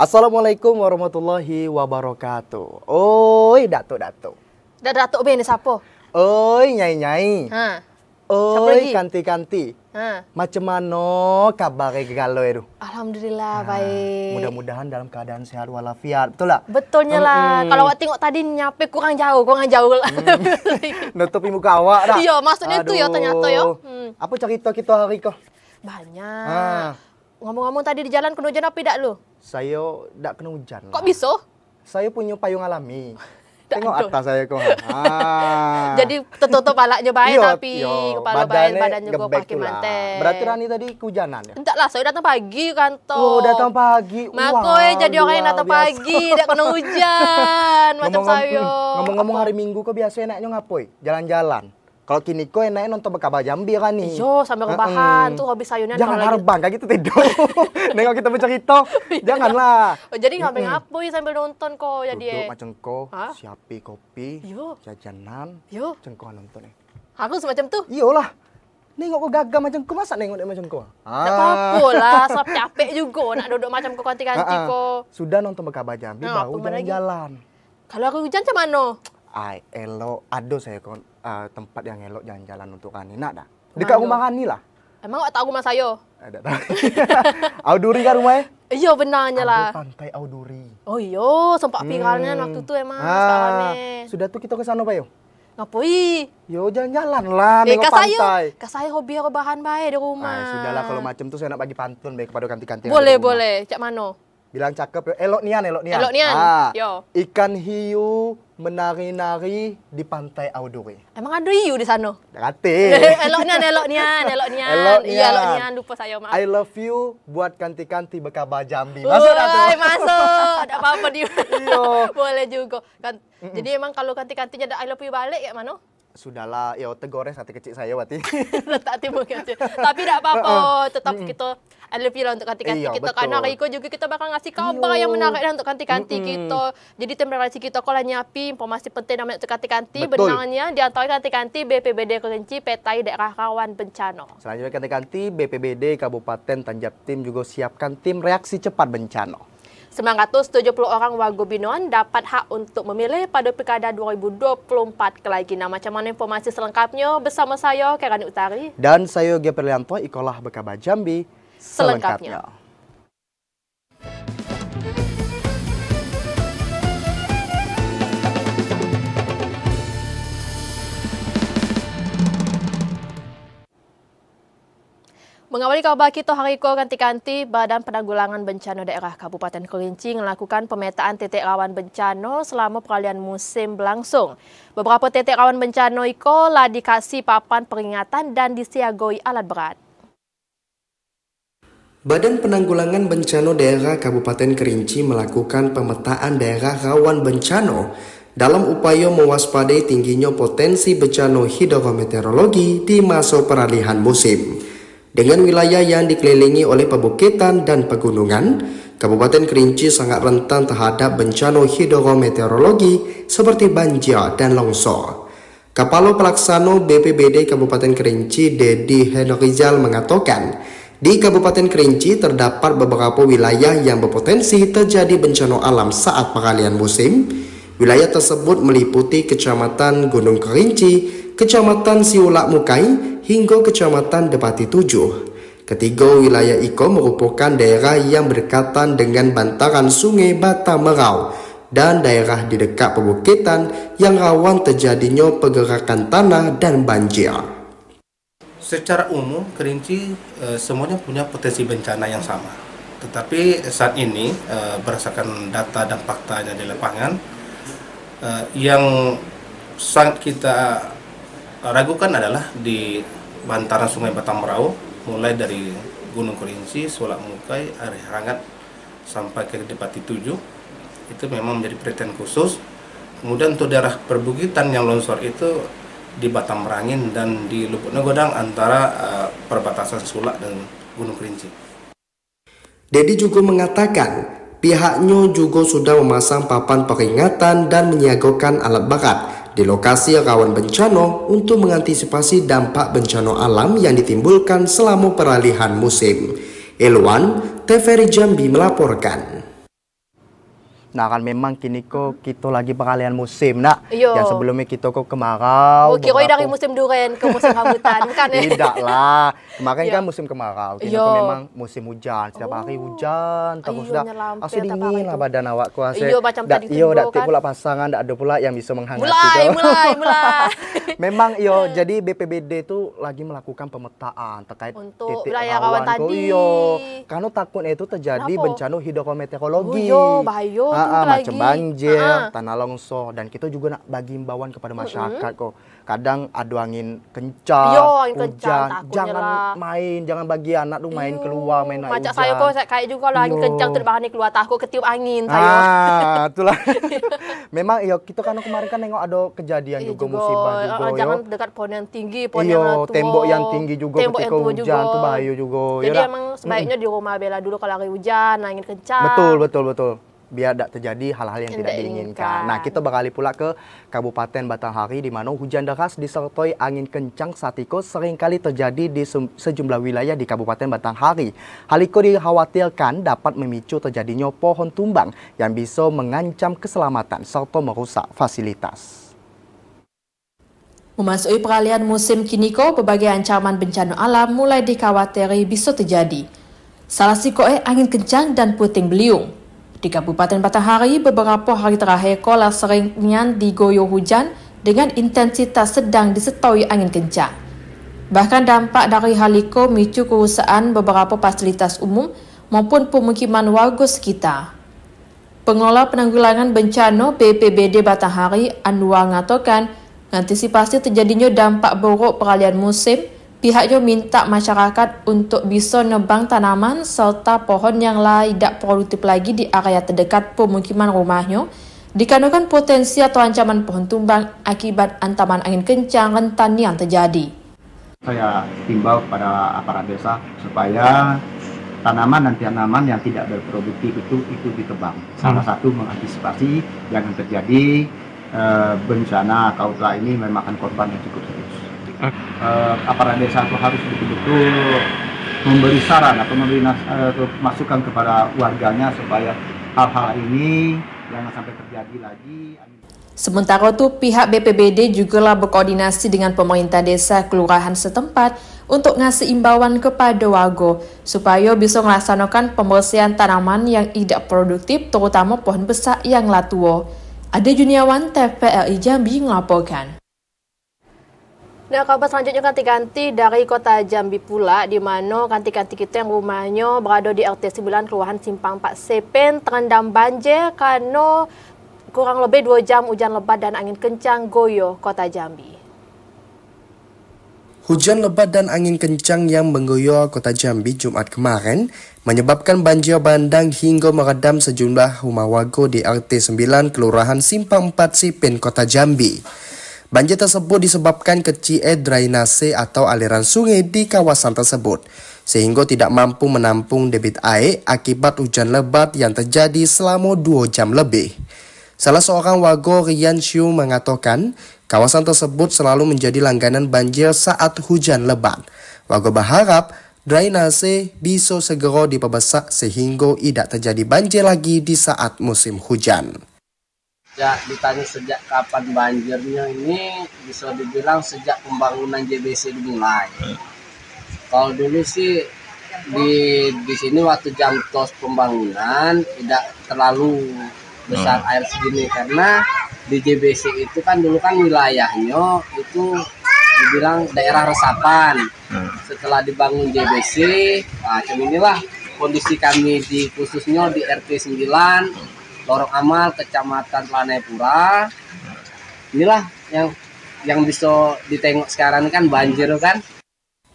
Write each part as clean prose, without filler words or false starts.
Assalamualaikum warahmatullahi wabarakatuh. Oi, Datuk. Datuk ben siapa? Oi, Nyai. Ha. Oi, Kanti. Ha. Macam mana kabar galau itu? Alhamdulillah baik. Mudah-mudahan dalam keadaan sehat walafiat. Betul tak? Betulnya lah. Kalau awak tengok tadi nyape kurang jauh lah. Nutupi muka awak dah. Iya, maksudnya itu ya ternyata ya. Apa cerita kita hari kau? Banyak. Ngomong-ngomong tadi di jalan kena hujan apa tidak lu? Saya tak kena hujan. Kok bisa? Saya punya payung alami. Tak Tengok ada. atas saya kau. Jadi tertutup palaknya baik Iya, tapi iya. kepala baik badannya gue gebek pakai pula. mantel. Berarti Rani tadi kehujanan ya? Entahlah, saya datang pagi kantor. Oh, datang pagi. Makanya jadi orang yang luar datang biasa. pagi, tidak kena hujan macam saya. Ngomong-ngomong hari Minggu kok biasa enaknya ngapoi? Jalan-jalan. Kalau kini kok enaknya nonton Bekaba Jambi kan nih. Yo, sambil rebahan tuh hobi sayuran. Jangan kalau lagi- harbang kayak gitu tidur. Nengok kita bercerita. Janganlah. Oh, jadi ngapain sambil nonton kok jadi. Duduk macam kau, Hah? siapi kopi, Yo. jajanan, Yo, cengkau nonton nih. aku semacam tuh. Iyalah. Nengok kau gagah macam kau, masa nengok dia macam kau? Tak apa-apa lah, sebab capek juga nak duduk macam kau ganti-ganti kok. Sudah nonton Bekaba Jambi, Nah, baru apa lagi? jalan-jalan. Kalau aku hujan macam mana? Ai, elok, ada saya tempat yang elok jalan-jalan untuk Rani. Nak dah? Dekat Mana? rumah Rani lah. Emang awak tahu rumah saya? Ada tak? Auduri kan rumahnya? Iya benarnya lah. Ada pantai Auduri. Oh iya, sempat viralnya waktu tu emang sekarang ni. Sudah tu kita ke sana Pak yo? Ngapain? Yo jalan-jalan lah, nengok pantai. Kak saya hobi rebahan baik di rumah. Sudahlah kalau macam tu saya nak bagi pantun baik kepada kanti-kanti. Boleh. Cak mano? Bilang cakep yo. Elok nian. Elok nian. Yo. Ikan hiu menari-nari di pantai Auduri. Emang ada hiu di sana? Kate. Elok nian. Elok Iya, elok nian. nian. Lupa saya, maaf. I love you buat kanti-kanti Bekaba Jambi. Masuk dah tu. Masuk. Tak apa-apa dia. Iya. Boleh juga. Kan, jadi emang kalau kanti-kantinya ada I love you balik kayak mana? Sudahlah, ya tegores hati kecil saya berarti. Letak timur kecil. Tapi tak apa-apa. Tetap kita I love you lah untuk kanti-kanti Iya, kita. betul. Karena Riko juga kita bakal ngasih kabar yang menarik lah untuk kanti-kanti kita. Jadi tim relasi kita kalau nyiapin informasi penting namanya untuk kanti-kanti. Betul. Benarnya di antara kanti-kanti BPBD Kerinci petai daerah rawan bencana. Selanjutnya kanti-kanti BPBD Kabupaten Tanjab Tim juga siapkan tim reaksi cepat bencana. 970 orang warga binaan dapat hak untuk memilih pada Pilkada 2024 kelagi. Nah, macam mana informasi selengkapnya bersama saya, Kerani Utari. Dan saya Gia Perlianto, Ikolah Bekaba Jambi. Selengkapnya. Mengawali kabar kita hari ini, kanti-kanti Badan Penanggulangan Bencana Daerah Kabupaten Kerinci melakukan pemetaan titik rawan bencana selama peralihan musim berlangsung. Beberapa titik rawan bencana itu lah dikasih papan peringatan dan disiagoi alat berat. Badan Penanggulangan Bencana Daerah Kabupaten Kerinci melakukan pemetaan daerah rawan bencana dalam upaya mewaspadai tingginya potensi bencana hidrometeorologi di masa peralihan musim. Dengan wilayah yang dikelilingi oleh perbukitan dan pegunungan, Kabupaten Kerinci sangat rentan terhadap bencana hidrometeorologi seperti banjir dan longsor. Kepala Pelaksana BPBD Kabupaten Kerinci, Dedi Henrizal mengatakan, di Kabupaten Kerinci terdapat beberapa wilayah yang berpotensi terjadi bencana alam saat peralihan musim. Wilayah tersebut meliputi Kecamatan Gunung Kerinci, Kecamatan Siulak Mukai, hingga Kecamatan Depati 7. Ketiga wilayah itu merupakan daerah yang berdekatan dengan bantaran sungai Batam Merau dan daerah di dekat perbukitan yang rawan terjadinya pergerakan tanah dan banjir. Secara umum, Kerinci semuanya punya potensi bencana yang sama. Tetapi saat ini, berdasarkan data dan faktanya di lapangan, yang sangat kita ragukan adalah di bantaran sungai Batam Merau, mulai dari Gunung Kerinci, Sulak Mukai, Air Hangat, sampai ke Depati 7, itu memang menjadi perhatian khusus. Kemudian untuk daerah perbukitan yang longsor itu di Batam Merangin dan di Lubuk Negodang antara perbatasan Sulak dan Gunung Kerinci. Dedi juga mengatakan pihaknya juga sudah memasang papan peringatan dan menyiagakan alat berat di lokasi rawan bencana untuk mengantisipasi dampak bencana alam yang ditimbulkan selama peralihan musim. Elwan, TVRI Jambi melaporkan. Nah kan memang kini kok kita lagi peralihan musim nak. Iyo. Yang sebelumnya kita kok kemarau. Oh, kira dari musim durian ke musim rambutan bukan ya? Tidak lah. Kemarin kan musim kemarau. Kini kok memang musim hujan. Setiap hari hujan terus dah. Asli dingin lah badan awak kuasa. Iyo macam tadi iyo dak kan. pula pasangan, dak ada pula yang bisa menghangati. Mulai. Memang iyo jadi BPBD itu lagi melakukan pemetaan terkait untuk titik wilayah rawan tadi. Iyo. Karena takutnya itu terjadi bencana hidrometeorologi. Bahaya. Macam banjir, tanah longsor, dan kita juga nak bagi imbauan kepada masyarakat kok. Kadang ada angin kencang, hujan, jangan main, jangan bagi anak tuh main keluar, main air hujan. Macam saya kok kayak juga lah angin kencang terbang keluar takut ketiup angin saya. Itulah. Memang kita kan kemarin kan nengok ada kejadian juga musibah juga. Jangan dekat pohon yang tinggi, pohon yang tua. Tembok yang tinggi juga ketika hujan tuh bahaya juga. Jadi emang sebaiknya di rumah bela dulu kalau hari hujan, angin kencang. Betul. Biar tidak terjadi hal-hal yang tidak diinginkan. Nah, kita beralih pula ke Kabupaten Batanghari di mana hujan deras disertai angin kencang saat itu seringkali terjadi di sejumlah wilayah di Kabupaten Batanghari. Hal itu dikhawatirkan dapat memicu terjadinya pohon tumbang yang bisa mengancam keselamatan serta merusak fasilitas. Memasuki peralihan musim kini berbagai ancaman bencana alam mulai dikhawatirkan bisa terjadi. Salah satunya angin kencang dan puting beliung. Di Kabupaten Batanghari, beberapa hari terakhir kolah seringnya digoyong hujan dengan intensitas sedang disertai angin kencang. Bahkan dampak dari hal itu micu kerusakan beberapa fasilitas umum maupun pemukiman warga sekitar. Pengelola Penanggulangan Bencana BPBD Batanghari, Anwar mengatakan, antisipasi terjadinya dampak buruk peralihan musim, pihaknya minta masyarakat untuk bisa nebang tanaman serta pohon yang lain tidak produktif lagi di area terdekat pemukiman rumahnya, dikarenakan potensi atau ancaman pohon tumbang akibat ancaman angin kencang rentan yang terjadi. Saya himbau kepada aparat desa supaya tanaman dan tanaman yang tidak berproduktif itu ditebang. Salah satu mengantisipasi jangan terjadi bencana kaulah ini memakan korban yang cukup serius. Aparat desa itu harus betul-betul memberi saran atau memberi masukan kepada warganya supaya hal-hal ini jangan sampai terjadi lagi. Sementara itu pihak BPBD juga berkoordinasi dengan pemerintah desa kelurahan setempat untuk ngasih imbauan kepada warga supaya bisa melaksanakan pembersihan tanaman yang tidak produktif terutama pohon besar yang tua. Ade Juniawan, TVRI Jambi melaporkan. Nah, kabar selanjutnya ganti-ganti dari kota Jambi pula, di mana ganti-ganti kita yang rumahnya berada di RT 9 Kelurahan Simpang 4 Sepen terendam banjir karena kurang lebih 2 jam hujan lebat dan angin kencang goyo kota Jambi. Hujan lebat dan angin kencang yang menggoyor kota Jambi Jumat kemarin menyebabkan banjir bandang hingga meredam sejumlah rumah warga di RT 9 Kelurahan Simpang 4 Sepen kota Jambi. Banjir tersebut disebabkan kecilnya drainase atau aliran sungai di kawasan tersebut, sehingga tidak mampu menampung debit air akibat hujan lebat yang terjadi selama 2 jam lebih. Salah seorang warga Rian Shu mengatakan, kawasan tersebut selalu menjadi langganan banjir saat hujan lebat. Warga berharap drainase bisa segera diperbesar sehingga tidak terjadi banjir lagi di saat musim hujan. Ya, ditanya sejak kapan banjirnya ini bisa dibilang sejak pembangunan JBC dimulai. Kalau dulu sih di sini waktu jam tos pembangunan tidak terlalu besar air segini karena di JBC itu kan dulu kan wilayahnya itu dibilang daerah resapan. Setelah dibangun JBC, macam inilah kondisi kami di khususnya di RT 9 Lorong Amal, Kecamatan Planepura. Inilah yang bisa ditengok sekarang kan banjir kan.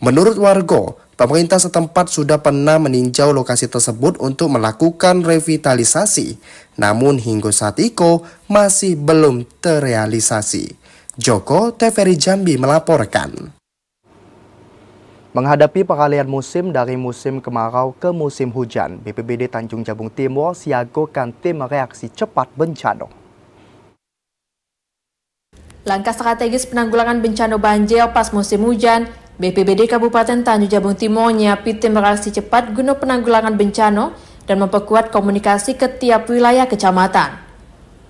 Menurut warga, pemerintah setempat sudah pernah meninjau lokasi tersebut untuk melakukan revitalisasi. Namun hingga saat itu masih belum terrealisasi. Joko, TVRI Jambi melaporkan. Menghadapi peralihan musim dari musim kemarau ke musim hujan, BPBD Tanjung Jabung Timur siagakan tim reaksi cepat bencana. Langkah strategis penanggulangan bencana banjir pas musim hujan, BPBD Kabupaten Tanjung Jabung Timur nyiapi tim reaksi cepat guna penanggulangan bencana dan memperkuat komunikasi ke tiap wilayah kecamatan.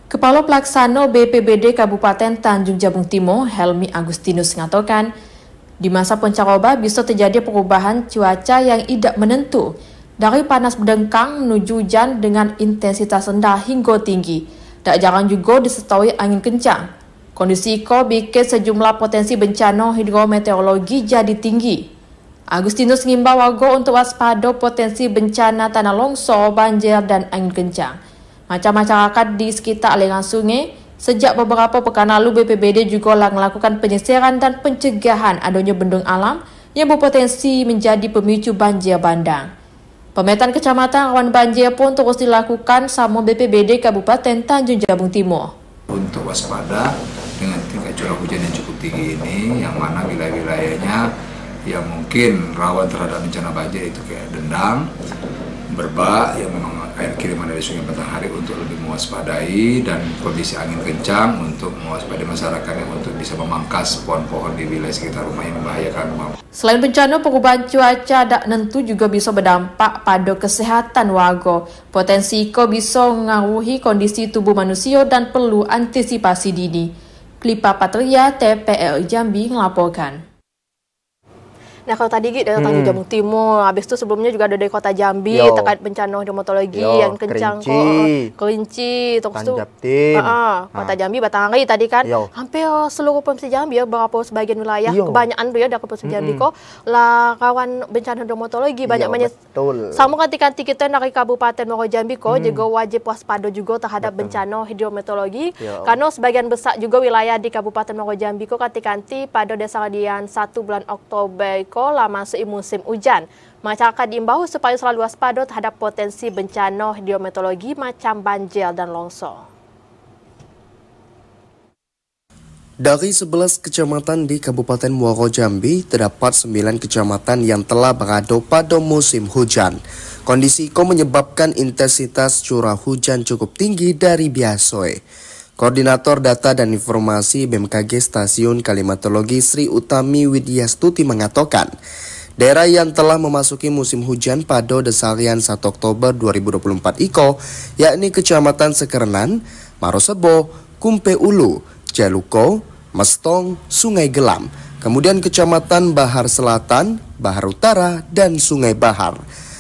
Kepala Pelaksana BPBD Kabupaten Tanjung Jabung Timur, Helmi Agustinus mengatakan, di masa pancaroba bisa terjadi perubahan cuaca yang tidak menentu, dari panas berdengkang menuju hujan dengan intensitas rendah hingga tinggi. Tak jarang juga disertai angin kencang. Kondisi itu bikin sejumlah potensi bencana hidrometeorologi jadi tinggi. Agustinus mengimbau warga untuk waspada potensi bencana tanah longsor, banjir, dan angin kencang. Macam masyarakat di sekitar aliran sungai, sejak beberapa pekan lalu BPBD juga melakukan penyisiran dan pencegahan adanya bendung alam yang berpotensi menjadi pemicu banjir bandang. Pemetaan kecamatan rawan banjir pun terus dilakukan sama BPBD Kabupaten Tanjung Jabung Timur. Untuk waspada dengan tingkat curah hujan yang cukup tinggi ini, yang mana wilayah-wilayahnya yang mungkin rawan terhadap bencana banjir itu kayak Dendang, Berbak, yang memang air kiriman dari Sungai Batanghari untuk lebih mewaspadai, dan kondisi angin kencang untuk mewaspadai masyarakatnya untuk bisa memangkas pohon-pohon di wilayah sekitar rumah yang membahayakan rumah. Selain bencana, perubahan cuaca tak nentu juga bisa berdampak pada kesehatan warga. Potensi itu bisa mengaruhi kondisi tubuh manusia dan perlu antisipasi dini. Klipa Patria, TPL Jambi melaporkan. Nah, kalau tadi dari Tanjung Jabung Timur, habis itu sebelumnya juga ada dari Kota Jambi terkait bencana hidrometeorologi yang kencang, Kerinci, terus itu Kota Jambi, Batanghari tadi kan, hampir seluruh provinsi Jambi ya, beberapa sebagian wilayah, kebanyakan tuh ya dari provinsi Jambi kok lah rawan bencana hidrometeorologi, banyak sama kanti-kanti kita dari Kabupaten Muaro Jambi kok juga wajib waspada juga terhadap bencana hidrometeorologi, karena sebagian besar juga wilayah di Kabupaten Muaro Jambi kok kanti-kanti pada dasar dian 1 bulan Oktober lama masuk musim hujan. Masyarakat diimbau supaya selalu waspada terhadap potensi bencana hidrometeorologi macam banjir dan longsor. Dari 11 kecamatan di Kabupaten Muaro Jambi, terdapat 9 kecamatan yang telah berada pada musim hujan. Kondisi itu menyebabkan intensitas curah hujan cukup tinggi dari biasa. Koordinator Data dan Informasi BMKG Stasiun Klimatologi Sri Utami Widyastuti mengatakan, daerah yang telah memasuki musim hujan pada dasarian 1 Oktober 2024 iko, yakni Kecamatan Sekernan, Marosebo, Kumpe Ulu, Jaluko, Mestong, Sungai Gelam, kemudian Kecamatan Bahar Selatan, Bahar Utara, dan Sungai Bahar.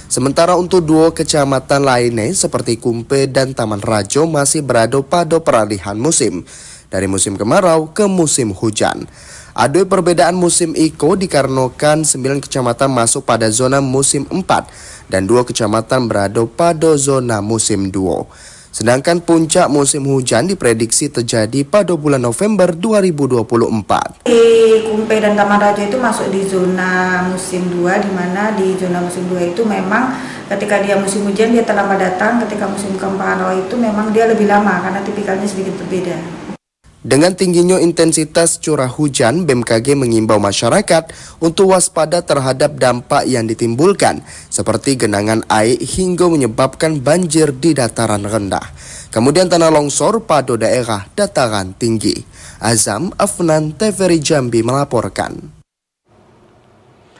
Sementara untuk 2 kecamatan lainnya seperti Kumpe dan Taman Rajo masih berada pada peralihan musim, dari musim kemarau ke musim hujan. Ada perbedaan musim iko dikarenakan 9 kecamatan masuk pada zona musim 4 dan 2 kecamatan berada pada zona musim 2. Sedangkan puncak musim hujan diprediksi terjadi pada bulan November 2024. Di Kumpe dan Taman Rajo itu masuk di zona musim 2, di mana di zona musim 2 itu memang ketika dia musim hujan dia terlambat datang, ketika musim kemarau itu memang dia lebih lama karena tipikalnya sedikit berbeda. Dengan tingginya intensitas curah hujan, BMKG mengimbau masyarakat untuk waspada terhadap dampak yang ditimbulkan, seperti genangan air hingga menyebabkan banjir di dataran rendah. Kemudian tanah longsor pada daerah dataran tinggi. Azam Afnan, TVRI Jambi melaporkan.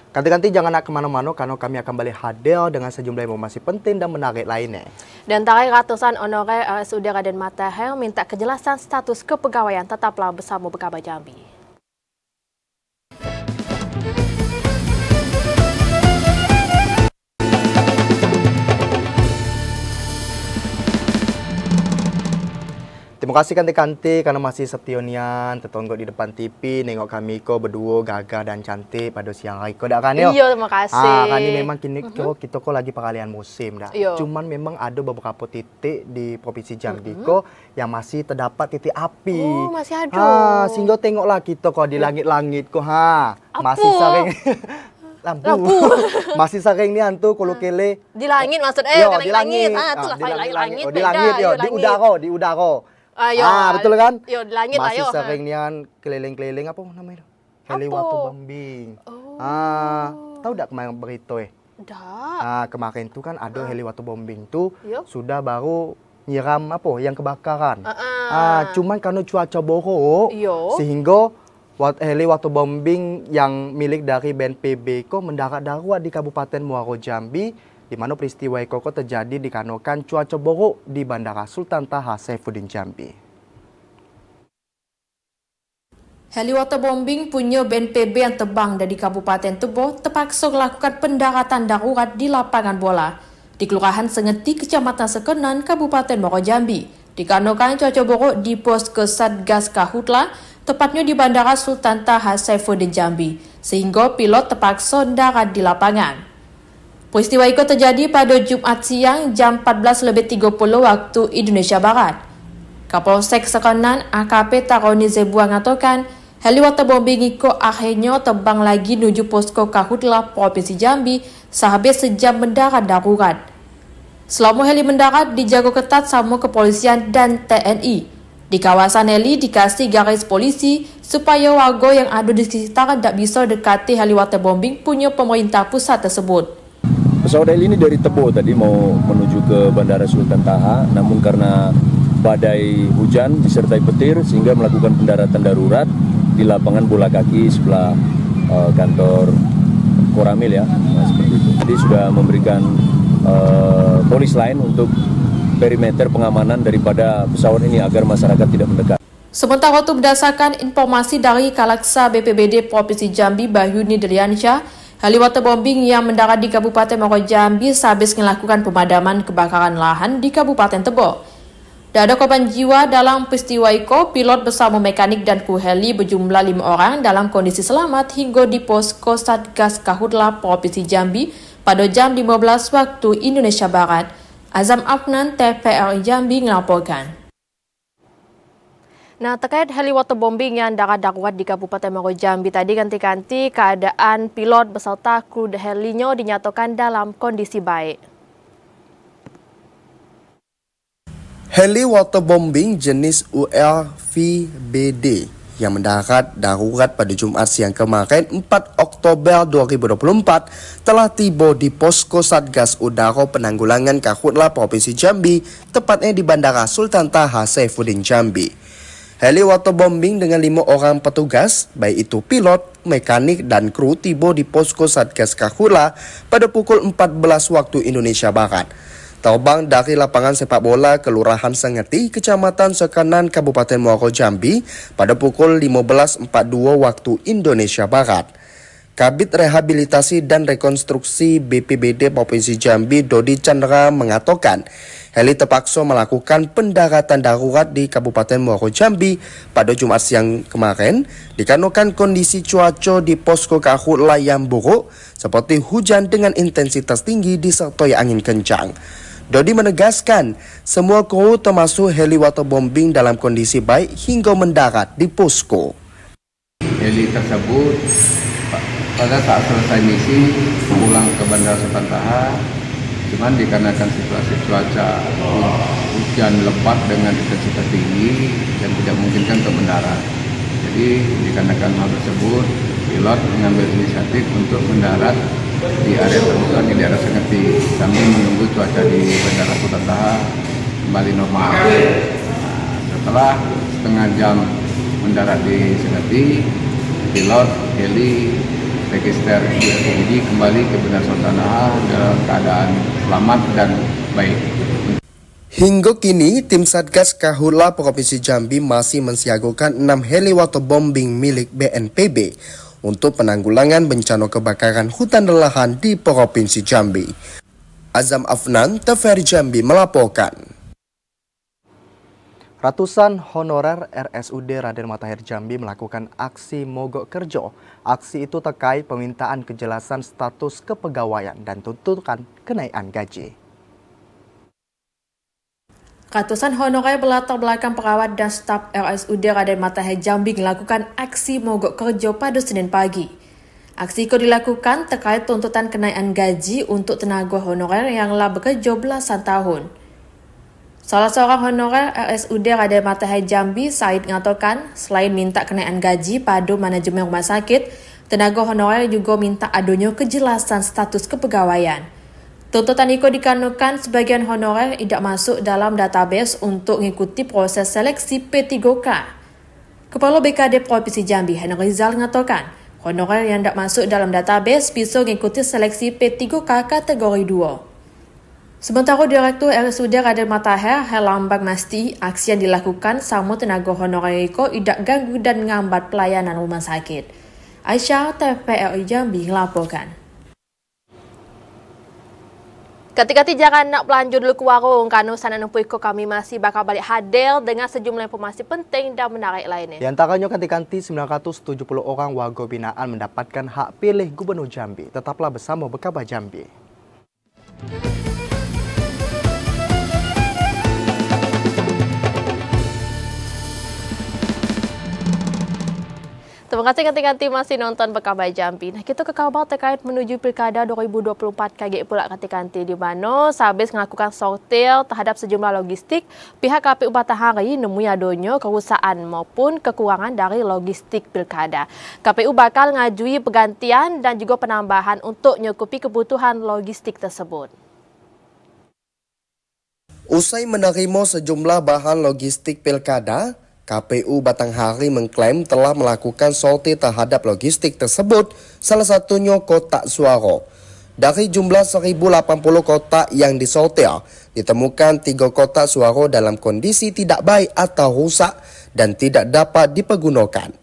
Kanti-kanti jangan nak kemana-mana karena kami akan balik hadir dengan sejumlah informasi penting dan menarik lainnya. Dan terakhir ratusan honorer RSUD Raden Matahir minta kejelasan status kepegawaian. Tetaplah bersama Berkabar Jambi. Terima kasih kanti-kanti karena masih septionian tertonggok di depan TV nengok kami ko berdua gagah dan cantik pada siang hari ko dak kan yo. Iya, terima kasih. Kan ini memang kini kita ko lagi peralihan musim dah. Cuman memang ada beberapa titik di Provinsi Jambi ko yang masih terdapat titik api. Oh, masih ada. Sehingga tengoklah kita ko di langit-langit ko masih sering lampu. Masih sering ni hantu kalau kele di langit maksudnya di langit. Itulah langit. Di langit yo, di udara. Betul kan? Yo, di langit masih sering nian keliling-keliling apa namanya? Heliwatu Bombing. Tahu tak kemarin berita kemarin tu kan ada heliwatu bombing tu sudah baru nyiram apa yang kebakaran. Cuman karena cuaca buruk sehingga Heli waterbombing yang milik dari BNPB ko mendarat darurat di Kabupaten Muaro Jambi, di mana peristiwa itu terjadi dikarenakan cuaca buruk di Bandara Sultan Taha Saifuddin Jambi. Heli waterbombing punya BNPB yang terbang dari Kabupaten Tebo terpaksa melakukan pendaratan darurat di lapangan bola di Kelurahan Sengeti, Kecamatan Sekenan, Kabupaten Muaro Jambi, dikarenakan cuaca buruk di pos Satgas Kahutla, tepatnya di Bandara Sultan Taha Saifuddin Jambi, sehingga pilot terpaksa darat di lapangan. Peristiwa itu terjadi pada Jumat siang jam 14.30 waktu Indonesia Barat. Kapolsek Sekenan AKP Taroni Zebua mengatakan, heli waterbombing itu akhirnya terbang lagi menuju posko Kahutla, Provinsi Jambi, sehabis sejam mendarat darurat. Selama heli mendarat dijaga ketat sama kepolisian dan TNI. Di kawasan heli dikasih garis polisi supaya warga yang ada di sekitar tidak bisa dekati heli waterbombing punya pemerintah pusat tersebut. Pesawat heli ini dari Tebo tadi mau menuju ke Bandara Sultan Taha, namun karena badai hujan disertai petir sehingga melakukan pendaratan darurat di lapangan bola kaki sebelah kantor Koramil ya, seperti itu. Jadi sudah memberikan polis lain untuk perimeter pengamanan daripada pesawat ini agar masyarakat tidak mendekat. Sementara itu berdasarkan informasi dari Kalaksa BPBD Provinsi Jambi Bahyuni Deliansyah, heli waterbombing yang mendarat di Kabupaten Muaro Jambi sehabis melakukan pemadaman kebakaran lahan di Kabupaten Tebo. Tidak ada korban jiwa dalam peristiwa itu. Pilot bersama mekanik dan kru heli berjumlah 5 orang dalam kondisi selamat hingga di posko Satgas Kahutla Provinsi Jambi pada jam 15 waktu Indonesia Barat. Azam Afnan, TVRI Jambi melaporkan. Nah, terkait heli waterbombing yang darat-darurat di Kabupaten Muaro Jambi tadi, ganti-ganti keadaan pilot beserta kru helinya dinyatakan dalam kondisi baik. Heli waterbombing jenis ULVBD yang mendarat darurat pada Jumat siang kemarin 4 Oktober 2024 telah tiba di posko Satgas Udara Penanggulangan Kahutla Provinsi Jambi, tepatnya di Bandara Sultan Taha Saifuddin Jambi. Heli waterbombing dengan 5 orang petugas, baik itu pilot, mekanik, dan kru tiba di posko Satgas Kahutla pada pukul 14 waktu Indonesia Barat. Terbang dari lapangan sepak bola Kelurahan Sengeti, Kecamatan Sekenan, Kabupaten Muaro Jambi pada pukul 15.42 waktu Indonesia Barat. Kabid Rehabilitasi dan Rekonstruksi BPBD Provinsi Jambi Dodi Chandra mengatakan, heli terpaksa melakukan pendaratan darurat di Kabupaten Muaro Jambi pada Jumat siang kemarin dikarenakan kondisi cuaca di posko Kahutla yang buruk seperti hujan dengan intensitas tinggi disertai angin kencang. Dodi menegaskan, semua kru termasuk heli waterbombing dalam kondisi baik hingga mendarat di posko. Heli tersebut pada saat selesai misi pulang ke Bandara Sultan Taha, cuman dikarenakan situasi cuaca hujan lebat dengan intensitas tinggi dan tidak memungkinkan untuk mendarat. Jadi dikarenakan hal tersebut, pilot mengambil inisiatif untuk mendarat di area terbuka di daerah Sengeti sambil menunggu cuaca di Bandara Sultan Taha kembali normal. Setelah setengah jam mendarat di Sengeti, pilot heli register ini kembali ke Bandara Sultan Taha dalam keadaan selamat dan baik. Hingga kini, tim Satgas Kahutla Provinsi Jambi masih mensiagakan 6 heli waterbombing milik BNPB untuk penanggulangan bencana kebakaran hutan dan lahan di Provinsi Jambi. Azam Afnan, TVRI Jambi melaporkan. Ratusan honorer RSUD Raden Matahir Jambi melakukan aksi mogok kerja. Aksi itu terkait permintaan kejelasan status kepegawaian dan tuntutan kenaikan gaji. Ratusan honorer berlatar belakang perawat dan staf RSUD Raden Matahir Jambi melakukan aksi mogok kerja pada Senin pagi. Aksi itu dilakukan terkait tuntutan kenaikan gaji untuk tenaga honorer yang telah bekerja belasan tahun. Salah seorang honorer RSUD Raden Matahir Jambi, Said, mengatakan selain minta kenaikan gaji pada manajemen rumah sakit, tenaga honorer juga minta adanya kejelasan status kepegawaian. Tuntutan itu dikarenakan sebagian honorer tidak masuk dalam database untuk mengikuti proses seleksi P3K. Kepala BKD Provinsi Jambi, Henry Rizal, mengatakan honorer yang tidak masuk dalam database bisa mengikuti seleksi P3K kategori 2. Sementara Direktur RSUD Raden Matahir, Herlambang Masti, aksi yang dilakukan sama tenaga honorer itu tidak ganggu dan menghambat pelayanan rumah sakit. Aisyah, TVRI Jambi, melaporkan. Ketika jangan nak pelanjur dulu ke warung, karena sana nempuiko kami masih bakal balik hadir dengan sejumlah informasi penting dan menarik lainnya. Di antaranya kanti 970 orang warga binaan mendapatkan hak pilih Gubernur Jambi. Tetaplah bersama Berkabar Jambi. Terima kasih kanti-kanti masih nonton Berkabar Jambi. Nah, kita ke kabar terkait menuju Pilkada 2024 KG pula kanti-kanti di mana sehabis melakukan sortir terhadap sejumlah logistik, pihak KPU Batanghari nemui adanya kerusakan maupun kekurangan dari logistik Pilkada. KPU bakal ngajui pergantian dan juga penambahan untuk nyukupi kebutuhan logistik tersebut. Usai menerima sejumlah bahan logistik Pilkada, KPU Batanghari mengklaim telah melakukan sortir terhadap logistik tersebut, salah satunya kotak suara. Dari jumlah 1080 kotak yang disortir, ditemukan 3 kotak suara dalam kondisi tidak baik atau rusak dan tidak dapat dipergunakan.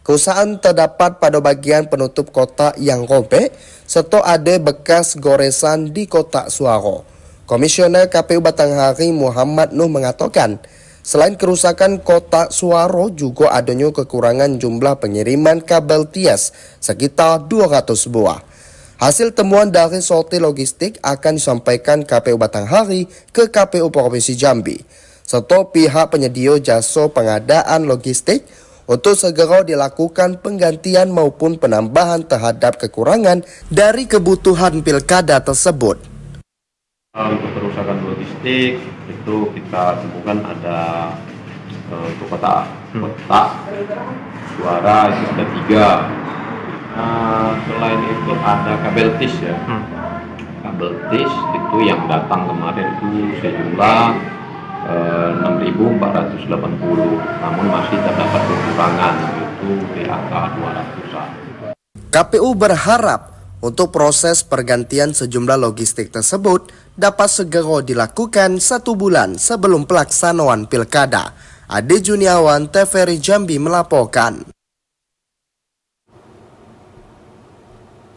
Kerusakan terdapat pada bagian penutup kotak yang robek, serta ada bekas goresan di kotak suara. Komisioner KPU Batanghari Muhammad Nuh mengatakan, selain kerusakan kotak suara juga adanya kekurangan jumlah pengiriman kabel tias sekitar 200 buah. Hasil temuan dari sortir logistik akan disampaikan KPU Batanghari ke KPU Provinsi Jambi, serta pihak penyedia jasa pengadaan logistik untuk segera dilakukan penggantian maupun penambahan terhadap kekurangan dari kebutuhan pilkada tersebut. Untuk kerusakan logistik itu kita temukan ada kotak suara itu ada 3. Selain itu ada kabel tis ya. Kabel tis itu yang datang kemarin itu sejumlah 6.480, namun masih terdapat kekurangan itu di angka 200-an. KPU berharap untuk proses pergantian sejumlah logistik tersebut dapat segera dilakukan 1 bulan sebelum pelaksanaan pilkada. Ade Juniawan, TVRI Jambi melaporkan.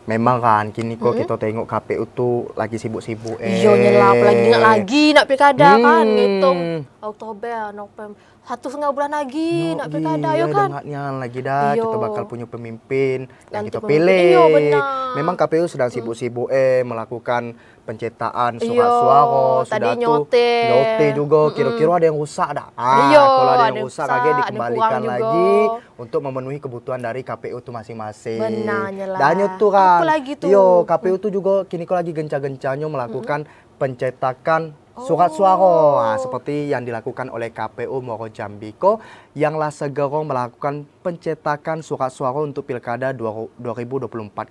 Memang kan, kini kok kita tengok KPU tuh lagi sibuk-sibuk. Iya, nyelap lagi nak pilkada kan, ngitung Oktober, November. 1,5 bulan lagi nak pilkada, ya kan? Dengatnya lagi dah, kita bakal punya pemimpin yang kita pemimpin. pilih. Iya, benar. Memang KPU sedang sibuk-sibuk melakukan pencetaan surat suara. Tadi Sudah nyote juga, kira-kira ada yang rusak dah. Kalau ada yang rusak, lagi dikembalikan lagi untuk memenuhi kebutuhan dari KPU tuh masing-masing. Benarnya lah. Dan itu kan, KPU tuh juga kini kok lagi gencar-gencarnya melakukan pencetakan surat suara, seperti yang dilakukan oleh KPU Muaro Jambi yang lah segera melakukan pencetakan surat suara untuk Pilkada 2024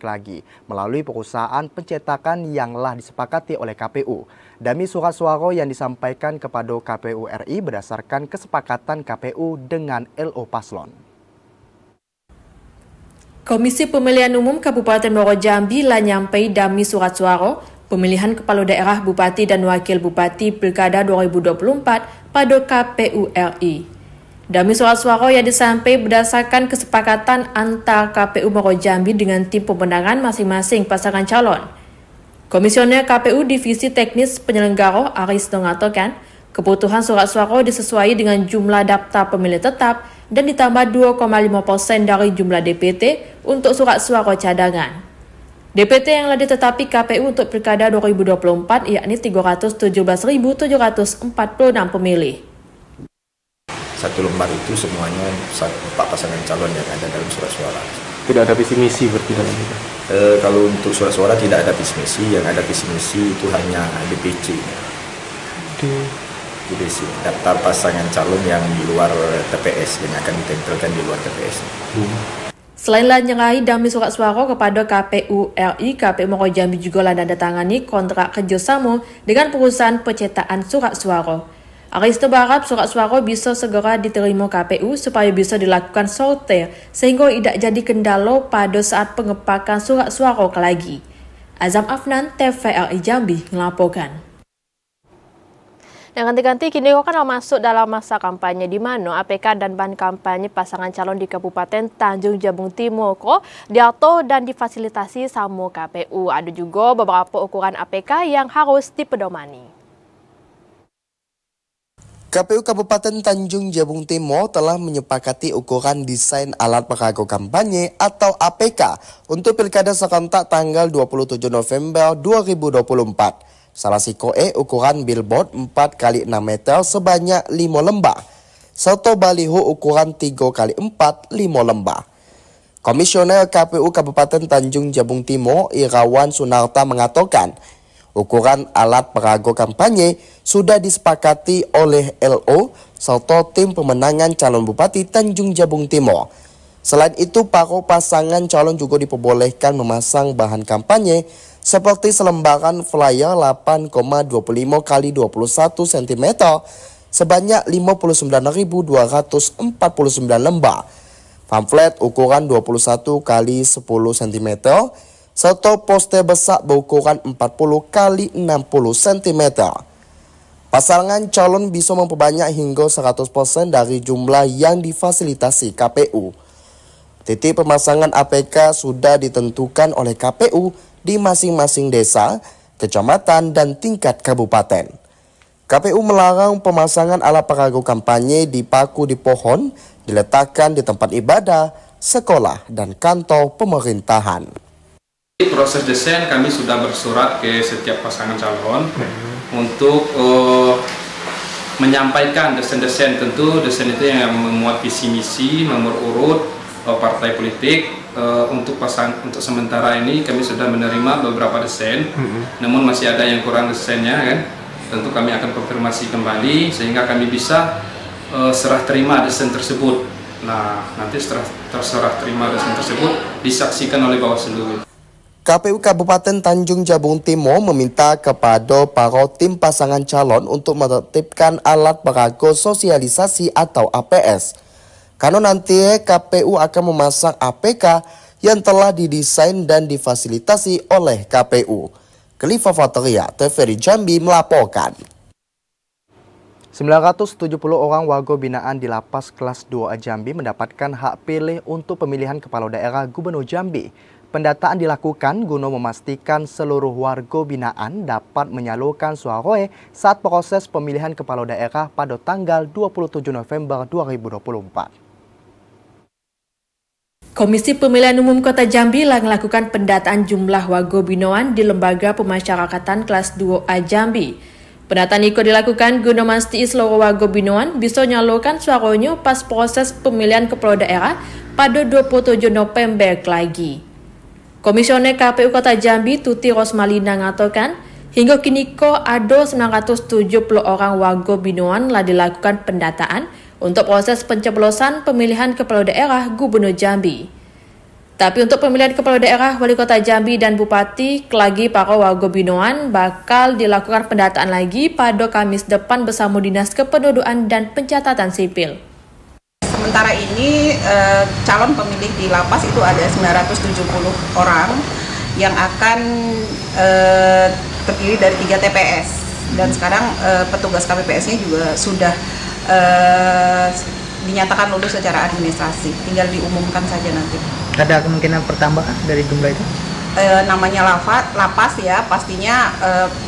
lagi melalui perusahaan pencetakan yang lah disepakati oleh KPU. Demi surat suara yang disampaikan kepada KPU RI berdasarkan kesepakatan KPU dengan LO Paslon. Komisi Pemilihan Umum Kabupaten Muaro Jambi lah nyampai dami surat suara pemilihan kepala daerah Bupati dan Wakil Bupati Pilkada 2024 pada KPU RI. Dami surat suara yang disampaikan berdasarkan kesepakatan antar KPU Muaro Jambi dengan tim pemenangan masing-masing pasangan calon. Komisioner KPU Divisi Teknis Penyelenggara Aris mengatakan, kebutuhan surat suara disesuaikan dengan jumlah daftar pemilih tetap dan ditambah 2,5% dari jumlah DPT untuk surat suara cadangan. DPT yang telah ditetapi KPU untuk Pilkada 2024 yakni 317.746 pemilih. Satu lembar itu semuanya 4 pasangan calon yang ada dalam surat suara. Tidak ada visi misi berarti dalam itu? Kalau untuk surat suara tidak ada visi misi, yang ada visi misi itu hanya DPC. DPC, daftar pasangan calon yang di luar TPS, yang akan ditempelkan di luar TPS. Selain menyerahi dami surat suara kepada KPU RI, KPU Muaro Jambi juga menandatangani kontrak kerjasama dengan perusahaan pencetakan surat suara. Aristo berharap surat suara bisa segera diterima KPU supaya bisa dilakukan sortir sehingga tidak jadi kendala pada saat pengepakan surat suara lagi. Azam Afnan, TVRI Jambi, melaporkan. Yang ganti-ganti kini kan masuk dalam masa kampanye di mana APK dan bahan kampanye pasangan calon di Kabupaten Tanjung Jabung Timur diatur dan difasilitasi sama KPU. Ada juga beberapa ukuran APK yang harus dipedomani. KPU Kabupaten Tanjung Jabung Timur telah menyepakati ukuran desain alat peraga kampanye atau APK untuk Pilkada serentak tanggal 27 November 2024. Salah sikoe ukuran billboard 4x6 meter sebanyak 5 lembah, serta baliho ukuran 3x4 5 lembah. Komisioner KPU Kabupaten Tanjung Jabung Timur Irawan Sunarta mengatakan, ukuran alat peraga kampanye sudah disepakati oleh LO serta tim pemenangan calon Bupati Tanjung Jabung Timur. Selain itu, para pasangan calon juga diperbolehkan memasang bahan kampanye seperti selembaran flyer 8,25 x 21 cm sebanyak 59.249 lembar, pamflet ukuran 21 x 10 cm, serta poster besar berukuran 40 x 60 cm. Pasangan calon bisa memperbanyak hingga 100% dari jumlah yang difasilitasi KPU. Titik pemasangan APK sudah ditentukan oleh KPU di masing-masing desa, kecamatan, dan tingkat kabupaten. KPU melarang pemasangan alat peraga kampanye dipaku di pohon, diletakkan di tempat ibadah, sekolah, dan kantor pemerintahan. Proses desain kami sudah bersurat ke setiap pasangan calon untuk menyampaikan desain-desain. Tentu desain itu yang memuat visi misi, nomor urut partai politik. Untuk sementara ini kami sudah menerima beberapa desain, namun masih ada yang kurang desainnya kan. Tentu kami akan konfirmasi kembali sehingga kami bisa serah terima desain tersebut. Nah, nanti setelah terserah terima desain tersebut disaksikan oleh Bawaslu. KPU Kabupaten Tanjung Jabung Timur meminta kepada para tim pasangan calon untuk menertibkan alat peraga sosialisasi atau APS. Karena nanti KPU akan memasang APK yang telah didesain dan difasilitasi oleh KPU. Khalifa Fataria, TVRI Jambi melaporkan. 970 orang warga binaan di Lapas Kelas 2A Jambi mendapatkan hak pilih untuk pemilihan kepala daerah Gubernur Jambi. Pendataan dilakukan guna memastikan seluruh warga binaan dapat menyalurkan suara saat proses pemilihan kepala daerah pada tanggal 27 November 2024. Komisi Pemilihan Umum Kota Jambi telah melakukan pendataan jumlah warga binaan di Lembaga Pemasyarakatan Kelas 2A Jambi. Pendataan itu dilakukan guna memastikan seluruh warga binaan bisa menyalurkan suaranya pas proses pemilihan kepala daerah pada 27 November lagi. Komisioner KPU Kota Jambi Tuti Rosmalina mengatakan, hingga kini ada 970 orang warga binaan telah dilakukan pendataan untuk proses pencoblosan pemilihan kepala daerah Gubernur Jambi. Tapi untuk pemilihan kepala daerah Wali Kota Jambi dan Bupati, lagi para warga binaan bakal dilakukan pendataan lagi pada Kamis depan bersama Dinas Kependudukan dan Pencatatan Sipil. Sementara ini calon pemilih di lapas itu ada 970 orang yang akan terdiri dari 3 TPS, dan sekarang petugas KPPS-nya juga sudah dinyatakan lulus secara administrasi, tinggal diumumkan saja nanti. Ada kemungkinan pertambahan dari jumlah itu? Namanya lapas ya, pastinya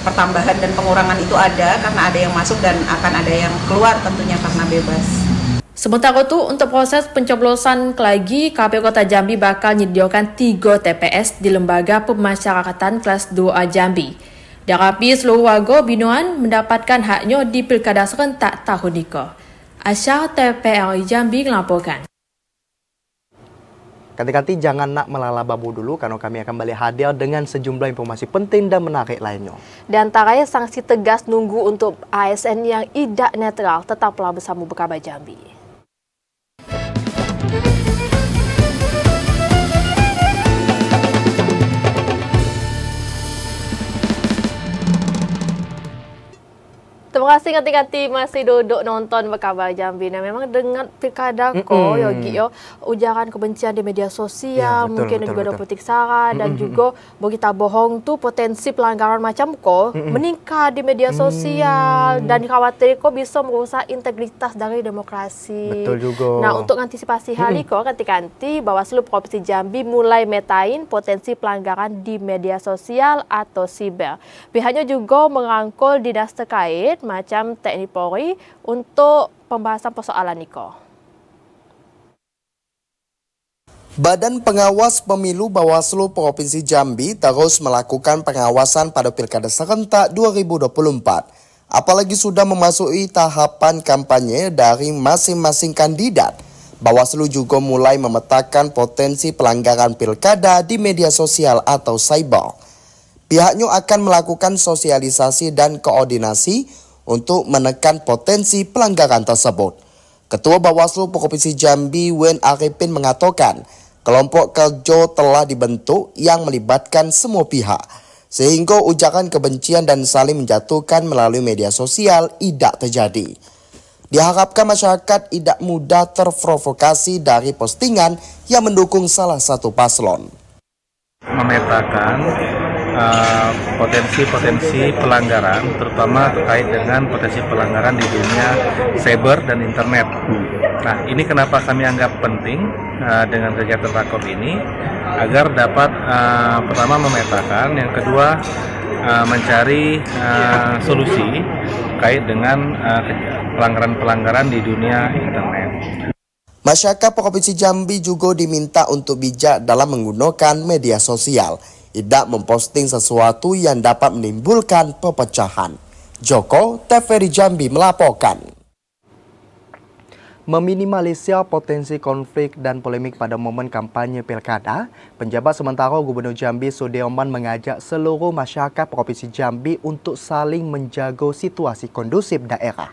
pertambahan dan pengurangan itu ada karena ada yang masuk dan akan ada yang keluar tentunya karena bebas. Sementara itu, untuk proses pencoblosan lagi, KPU Kota Jambi bakal menyediakan 3 TPS di Lembaga Pemasyarakatan Kelas 2A Jambi. Darapi seluruh warga binaan mendapatkan haknya di Pilkada serentak tahun ini. Asya, TVRI Jambi melaporkan. Ganti-ganti jangan nak melala babu dulu karena kami akan kembali hadir dengan sejumlah informasi penting dan menarik lainnya. Di antaranya sanksi tegas nunggu untuk ASN yang tidak netral. Tetaplah bersama Bekaba Jambi. Terima kasih ganti-ganti masih duduk nonton Berkabar Jambi. Nah, memang dengan pilkada Yogi ujaran kebencian di media sosial, mungkin juga ada politik sara dan juga berita bohong tuh potensi pelanggaran macam meningkat di media sosial dan khawatir bisa merusak integritas dari demokrasi. Betul juga. Nah, untuk antisipasi hal itu ganti-ganti Bawaslu Provinsi Jambi mulai metain potensi pelanggaran di media sosial atau siber. Pihaknya juga merangkul dinas terkait macam TNI Polri untuk pembahasan persoalan Niko. Badan Pengawas Pemilu Bawaslu Provinsi Jambi terus melakukan pengawasan pada Pilkada serentak 2024. Apalagi sudah memasuki tahapan kampanye dari masing-masing kandidat. Bawaslu juga mulai memetakan potensi pelanggaran pilkada di media sosial atau cyber. Pihaknya akan melakukan sosialisasi dan koordinasi untuk menekan potensi pelanggaran tersebut. Ketua Bawaslu Provinsi Jambi Wen Arifin mengatakan, kelompok kerja telah dibentuk yang melibatkan semua pihak, sehingga ujaran kebencian dan saling menjatuhkan melalui media sosial tidak terjadi. Diharapkan masyarakat tidak mudah terprovokasi dari postingan yang mendukung salah satu paslon. Memetakan potensi-potensi pelanggaran, terutama terkait dengan potensi pelanggaran di dunia cyber dan internet. Nah, ini kenapa kami anggap penting dengan kegiatan rakor ini, agar dapat pertama memetakan, yang kedua mencari solusi terkait dengan pelanggaran-pelanggaran di dunia internet. Masyarakat Provinsi Jambi juga diminta untuk bijak dalam menggunakan media sosial, tidak memposting sesuatu yang dapat menimbulkan perpecahan. Joko, TVRI Jambi melaporkan. Meminimalisir potensi konflik dan polemik pada momen kampanye pilkada, penjabat sementara Gubernur Jambi Sudirman mengajak seluruh masyarakat Provinsi Jambi untuk saling menjaga situasi kondusif daerah.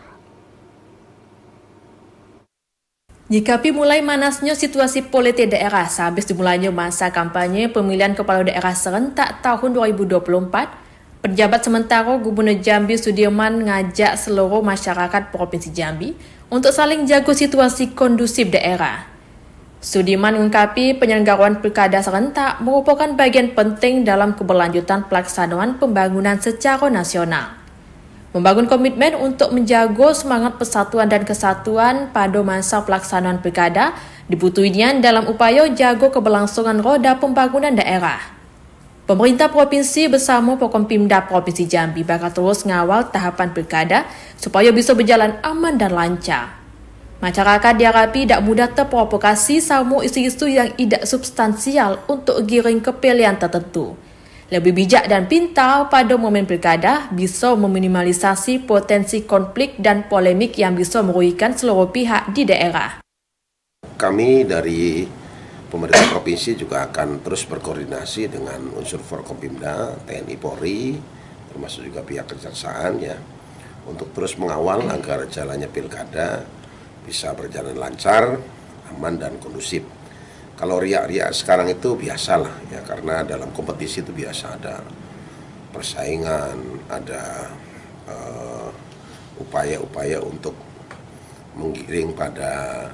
Nyikapi mulai manasnya situasi politik daerah sehabis dimulainya masa kampanye pemilihan kepala daerah serentak tahun 2024, penjabat sementara Gubernur Jambi Sudirman mengajak seluruh masyarakat Provinsi Jambi untuk saling jaga situasi kondusif daerah. Sudirman mengungkapi penyelenggaraan pilkada serentak merupakan bagian penting dalam keberlanjutan pelaksanaan pembangunan secara nasional. Membangun komitmen untuk menjaga semangat persatuan dan kesatuan pada masa pelaksanaan pilkada dibutuhkan dalam upaya jaga keberlangsungan roda pembangunan daerah. Pemerintah provinsi bersama Forkompimda Provinsi Jambi bakal terus mengawal tahapan pilkada supaya bisa berjalan aman dan lancar. Masyarakat diharapkan tidak mudah terprovokasi sama isu-isu yang tidak substansial untuk giring ke pilihan tertentu. Lebih bijak dan pintar pada momen pilkada bisa meminimalisasi potensi konflik dan polemik yang bisa merugikan seluruh pihak di daerah. Kami dari pemerintah provinsi juga akan terus berkoordinasi dengan unsur Forkompimda, TNI Polri, termasuk juga pihak kejaksaan ya, untuk terus mengawal agar jalannya pilkada bisa berjalan lancar, aman dan kondusif. Kalau riak-riak sekarang itu biasalah ya, karena dalam kompetisi itu biasa ada persaingan, ada upaya-upaya untuk menggiring pada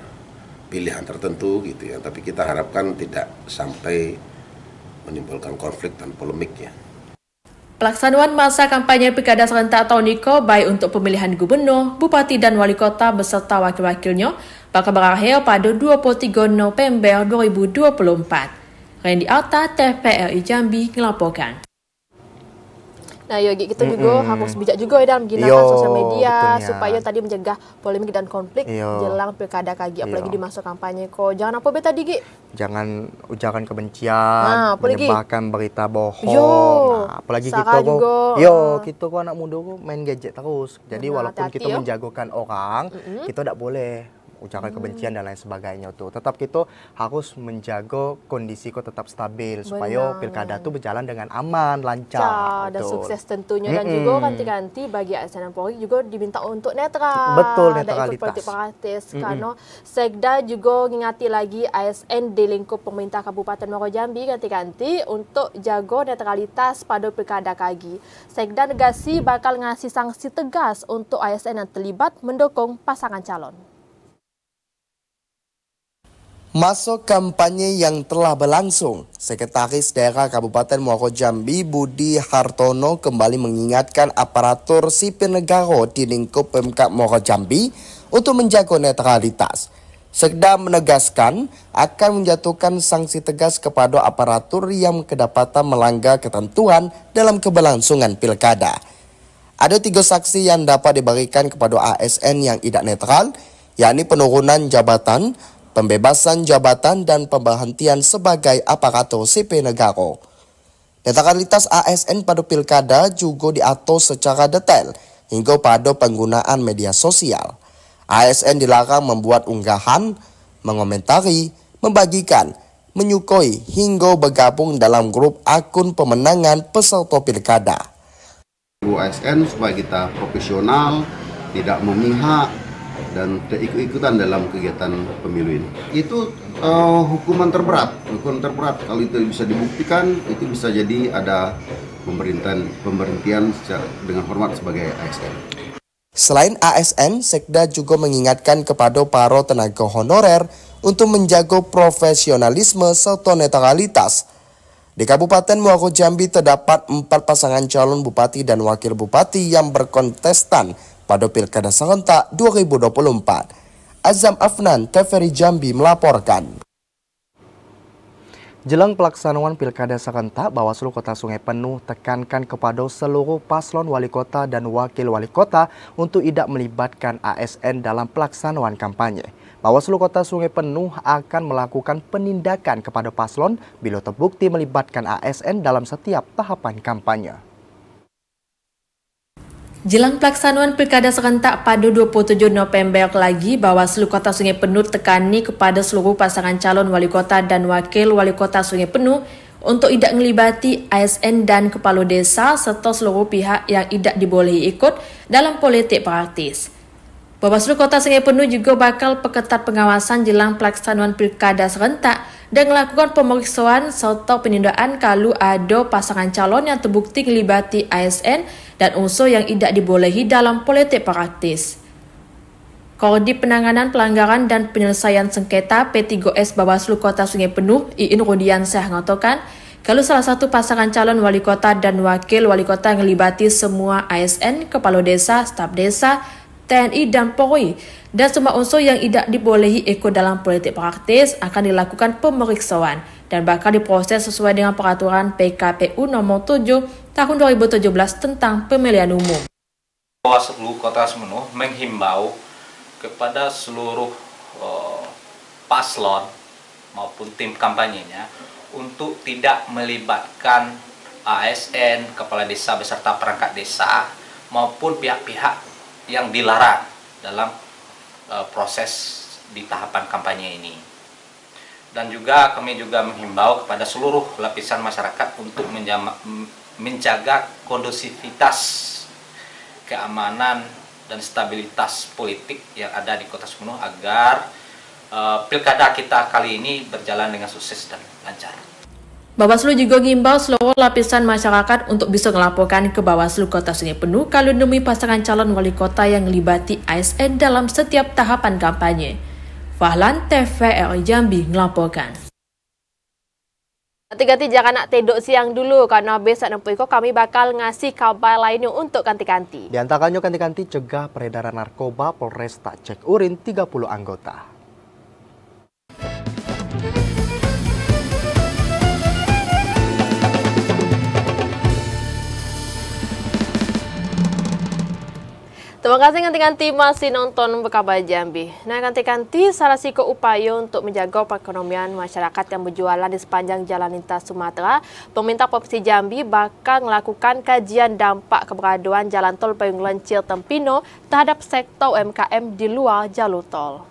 pilihan tertentu gitu ya. Tapi kita harapkan tidak sampai menimbulkan konflik dan polemik ya. Pelaksanaan masa kampanye pilkada serentak tahun ini baik untuk pemilihan gubernur, bupati dan wali kota beserta wakil-wakilnya bakal berakhir pada 23 November 2024. Randy Alta, TVRI Jambi melaporkan. Nah, Yogi, kita juga harus bijak juga dalam menggunakan sosial media supaya tadi mencegah polemik dan konflik jelang pilkada kagi, apalagi di masa kampanye. Jangan apa tadi, Gi? Jangan ujaran kebencian, menyebarkan berita bohong. Apalagi kita kok anak muda kok main gadget terus. Jadi walaupun kita menjagokan orang, kita tidak boleh ujaran kebencian dan lain sebagainya tuh. Tetap kita harus menjaga kondisi kok tetap stabil supaya pilkada tuh berjalan dengan aman, lancar dan sukses tentunya. Dan juga ganti-ganti bagi ASN dan Polri juga diminta untuk netral. Betul, netralitas. Politik praktis. Karena Sekda juga ngingati lagi ASN di lingkup pemerintah Kabupaten Muaro Jambi ganti-ganti untuk jaga netralitas pada pilkada kagi. Sekda negasi bakal ngasih sanksi tegas untuk ASN yang terlibat mendukung pasangan calon. Masa kampanye yang telah berlangsung, Sekretaris Daerah Kabupaten Muaro Jambi Budi Hartono kembali mengingatkan aparatur sipil negara di lingkup Pemkab Muaro Jambi untuk menjaga netralitas. Sekda menegaskan akan menjatuhkan sanksi tegas kepada aparatur yang kedapatan melanggar ketentuan dalam keberlangsungan pilkada. Ada 3 saksi yang dapat diberikan kepada ASN yang tidak netral, yakni penurunan jabatan, pembebasan jabatan, dan pemberhentian sebagai aparatur sipil negara. Netralitas ASN pada pilkada juga diatur secara detail hingga pada penggunaan media sosial. ASN dilarang membuat unggahan, mengomentari, membagikan, menyukoi, hingga bergabung dalam grup akun pemenangan peserta pilkada. ASN supaya kita profesional, tidak memihak, dan ikut-ikutan dalam kegiatan pemilu ini. Itu hukuman terberat. Kalau itu bisa dibuktikan, itu bisa jadi ada pemberhentian dengan hormat sebagai ASN. Selain ASN, Sekda juga mengingatkan kepada para tenaga honorer untuk menjaga profesionalisme serta netralitas. Di Kabupaten Muaro Jambi terdapat 4 pasangan calon bupati dan wakil bupati yang berkontestan pada Pilkada serentak 2024. Azam Afnan, TVRI Jambi melaporkan. Jelang pelaksanaan Pilkada serentak, Bawaslu Kota Sungai Penuh tekankan kepada seluruh paslon wali kota dan wakil wali kota untuk tidak melibatkan ASN dalam pelaksanaan kampanye. Bawaslu Kota Sungai Penuh akan melakukan penindakan kepada paslon bila terbukti melibatkan ASN dalam setiap tahapan kampanye. Jelang pelaksanaan Pilkada serentak pada 27 November lagi, Bawaslu Kota Sungai Penuh tekani kepada seluruh pasangan calon wali kota dan wakil wali kota Sungai Penuh untuk tidak melibati ASN dan kepala desa serta seluruh pihak yang tidak dibolehi ikut dalam politik praktis. Bawaslu Kota Sungai Penuh juga bakal perketat pengawasan jelang pelaksanaan Pilkada serentak dan melakukan pemeriksaan serta penindaan kalau ada pasangan calon yang terbukti melibati ASN dan unsur yang tidak dibolehi dalam politik praktis. Koordinator Penanganan Pelanggaran dan Penyelesaian Sengketa P3S Bawaslu Kota Sungai Penuh, Iin Rudiansyah mengatakan, kalau salah satu pasangan calon wali kota dan wakil wali kota melibati semua ASN, kepala desa, staf desa, TNI dan Polri, dan semua unsur yang tidak dibolehi ikut dalam politik praktis akan dilakukan pemeriksaan dan bakal diproses sesuai dengan peraturan PKPU nomor 7 tahun 2017 tentang pemilihan umum. Bawaslu Kota Sungai Penuh menghimbau kepada seluruh paslon maupun tim kampanyenya untuk tidak melibatkan ASN, kepala desa beserta perangkat desa maupun pihak-pihak yang dilarang dalam proses di tahapan kampanye ini. Dan juga kami juga menghimbau kepada seluruh lapisan masyarakat untuk menjaga kondusivitas, keamanan, dan stabilitas politik yang ada di Kota Sungai Penuh agar pilkada kita kali ini berjalan dengan sukses dan lancar. Bawaslu juga ngimbau seluruh lapisan masyarakat untuk bisa melaporkan ke Bawaslu Kota Sungai Penuh kalau nemui pasangan calon wali kota yang melibati ASN dalam setiap tahapan kampanye. Fahlan, TVRI Jambi melaporkan. Ganti-ganti jangan nak tedok siang dulu karena besok nanti kami bakal ngasih kabar lainnya untuk ganti-ganti. Di antaranya ganti-ganti cegah peredaran narkoba, Polres tak cek urin 30 anggota. Terima kasih ganti-ganti masih nonton Berkabar Jambi. Nah, ganti-ganti salah satu upaya untuk menjaga perekonomian masyarakat yang berjualan di sepanjang jalan lintas Sumatera, pemerintah Provinsi Jambi bakal melakukan kajian dampak keberadaan jalan tol Payung Lencir Tempino terhadap sektor UMKM di luar jalur tol.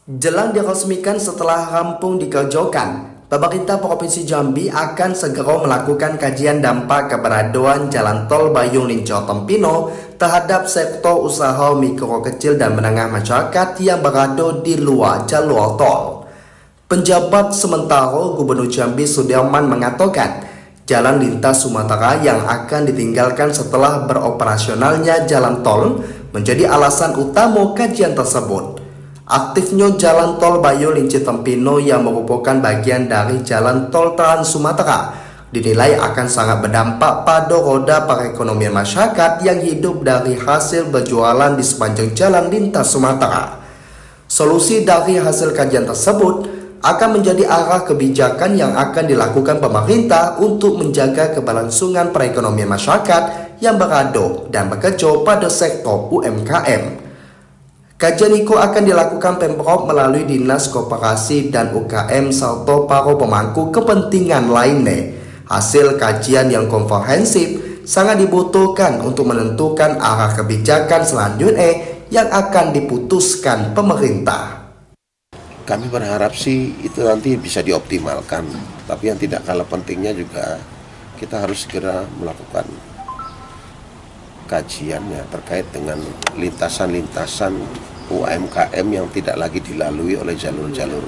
Jelang diresmikan setelah rampung dikerjakan, pemerintah Provinsi Jambi akan segera melakukan kajian dampak keberadaan jalan tol Bayung Lincah Tempino terhadap sektor usaha mikro kecil dan menengah masyarakat yang berada di luar jalur tol. Penjabat sementara Gubernur Jambi Sudirman mengatakan, jalan lintas Sumatera yang akan ditinggalkan setelah beroperasionalnya jalan tol menjadi alasan utama kajian tersebut. Aktifnya jalan tol Bayung Lincah Tempino yang merupakan bagian dari jalan tol Trans Sumatera dinilai akan sangat berdampak pada roda perekonomian masyarakat yang hidup dari hasil berjualan di sepanjang jalan lintas Sumatera. Solusi dari hasil kajian tersebut akan menjadi arah kebijakan yang akan dilakukan pemerintah untuk menjaga keberlangsungan perekonomian masyarakat yang berada dan bekerja pada sektor UMKM. Kajian itu akan dilakukan Pemprov melalui Dinas Koperasi dan UKM serta para pemangku kepentingan lainnya. Hasil kajian yang komprehensif sangat dibutuhkan untuk menentukan arah kebijakan selanjutnya yang akan diputuskan pemerintah. Kami berharap sih itu nanti bisa dioptimalkan, tapi yang tidak kalah pentingnya juga kita harus segera melakukan kajiannya terkait dengan lintasan-lintasan UMKM yang tidak lagi dilalui oleh jalur-jalur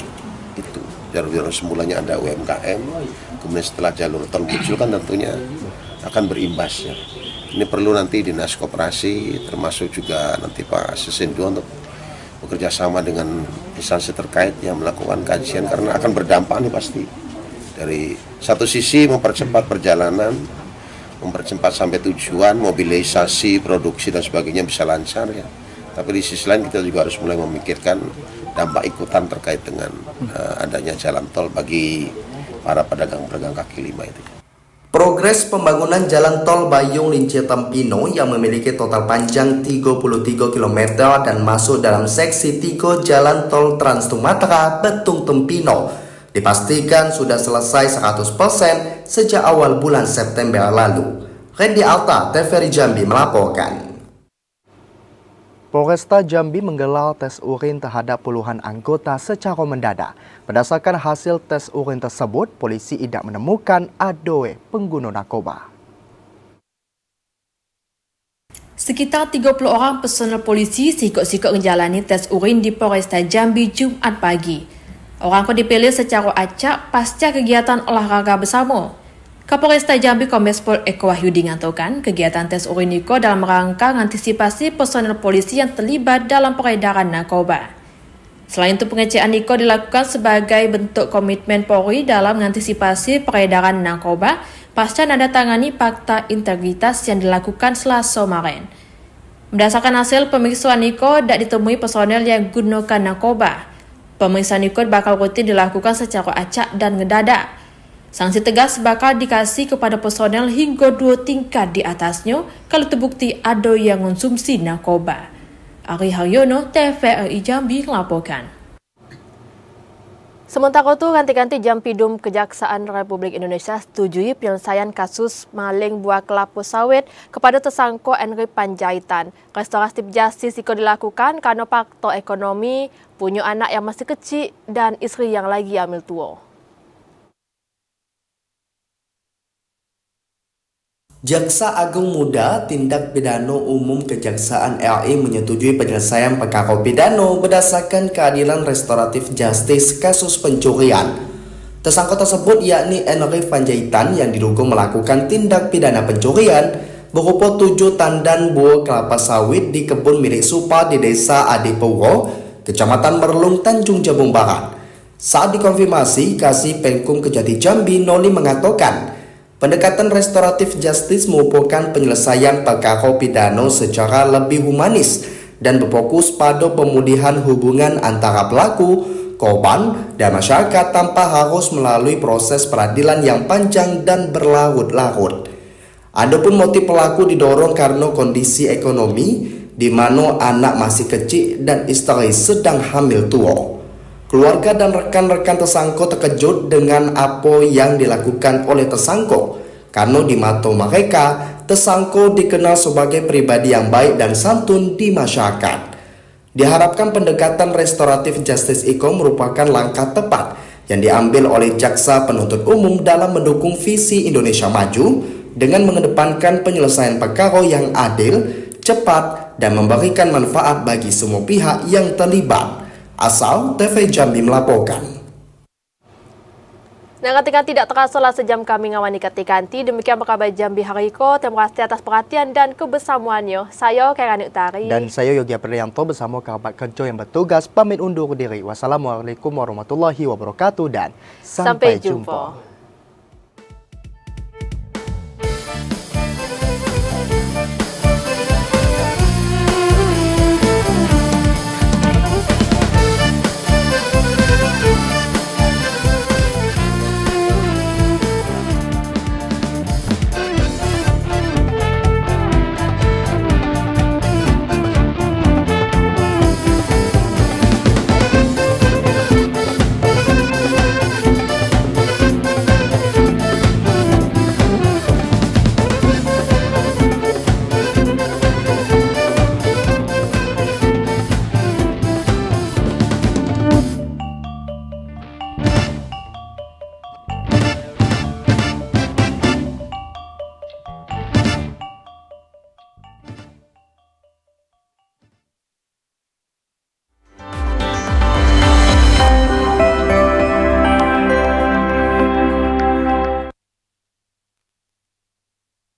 itu. Jalur-jalur semulanya ada UMKM, kemudian setelah jalur tol muncul kan tentunya akan berimbas ya. Ini perlu nanti Dinas Koperasi termasuk juga nanti Pak Sesendo untuk bekerja sama dengan instansi terkait yang melakukan kajian karena akan berdampak nih pasti. Dari satu sisi mempercepat perjalanan, mempercepat sampai tujuan, mobilisasi, produksi dan sebagainya bisa lancar ya. Tapi di sisi lain kita juga harus mulai memikirkan dampak ikutan terkait dengan adanya jalan tol bagi para pedagang-pedagang kaki lima itu. Progres pembangunan jalan tol Bayung Lincah Tempino yang memiliki total panjang 33 km dan masuk dalam seksi 3 jalan tol Trans Sumatera Betung Tempino dipastikan sudah selesai 100% sejak awal bulan September lalu. Randy Alta, TVRI Jambi melaporkan. Polresta Jambi menggelar tes urin terhadap puluhan anggota secara mendadak. Berdasarkan hasil tes urin tersebut, polisi tidak menemukan adoe pengguna narkoba. Sekitar 30 orang personel polisi sikok-sikok menjalani tes urin di Polresta Jambi Jumat pagi. Orang itu dipilih secara acak pasca kegiatan olahraga bersama. Kapolresta Jambi Kombes Pol Eko Wahyudi mengatakan kegiatan tes urin itu dalam rangka mengantisipasi personel polisi yang terlibat dalam peredaran narkoba. Selain itu pengecekan itu dilakukan sebagai bentuk komitmen Polri dalam mengantisipasi peredaran narkoba pasca menandatangani fakta integritas yang dilakukan Selasa kemarin. Berdasarkan hasil pemeriksaan itu tidak ditemui personel yang gunakan narkoba. Pemeriksaan itu bakal rutin dilakukan secara acak dan ngedadak. Sanksi tegas bakal dikasih kepada personel hingga 2 tingkat di atasnya kalau terbukti ada yang konsumsi narkoba. Ari Haryono, TVRI Jambi melaporkan. Sementara itu, ganti-ganti Jampidum Kejaksaan Republik Indonesia setujui penyelesaian kasus maling buah kelapa sawit kepada tersangka Henry Panjaitan. Restoratif justice itu dilakukan karena faktor ekonomi, punya anak yang masih kecil, dan istri yang lagi hamil tua. Jaksa Agung Muda Tindak Pidana Umum Kejaksaan RI menyetujui penyelesaian perkara pidana berdasarkan keadilan restoratif justice kasus pencurian. Tersangka tersebut yakni Henry Panjaitan yang diduga melakukan tindak pidana pencurian berupa 7 tandan buah kelapa sawit di kebun milik Supa di Desa Adipuro, Kecamatan Merlung, Tanjung Jabung Barat. Saat dikonfirmasi, Kasih Penkum Kejati Jambi Noli mengatakan pendekatan restoratif justice merupakan penyelesaian perkara pidana secara lebih humanis dan berfokus pada pemulihan hubungan antara pelaku, korban, dan masyarakat tanpa harus melalui proses peradilan yang panjang dan berlarut-larut. Adapun motif pelaku didorong karena kondisi ekonomi di mana anak masih kecil dan istri sedang hamil tua. Keluarga dan rekan-rekan tersangka terkejut dengan apa yang dilakukan oleh tersangka, karena di mata mereka, tersangka dikenal sebagai pribadi yang baik dan santun di masyarakat. Diharapkan pendekatan restoratif justice ICO merupakan langkah tepat yang diambil oleh jaksa penuntut umum dalam mendukung visi Indonesia Maju dengan mengedepankan penyelesaian perkara yang adil, cepat, dan memberikan manfaat bagi semua pihak yang terlibat. Asal TV Jambi melaporkan. Nah, ketika tidak terasa sejam kami ngawani ketikanti, demikian kabar Jambi hari ini. Terima kasih atas perhatian dan kebersamaannya. Saya Kerani Utari. Dan saya Yogi Aprianto bersama kerabat kerja yang bertugas pamit undur diri. Wassalamualaikum warahmatullahi wabarakatuh dan sampai jumpa.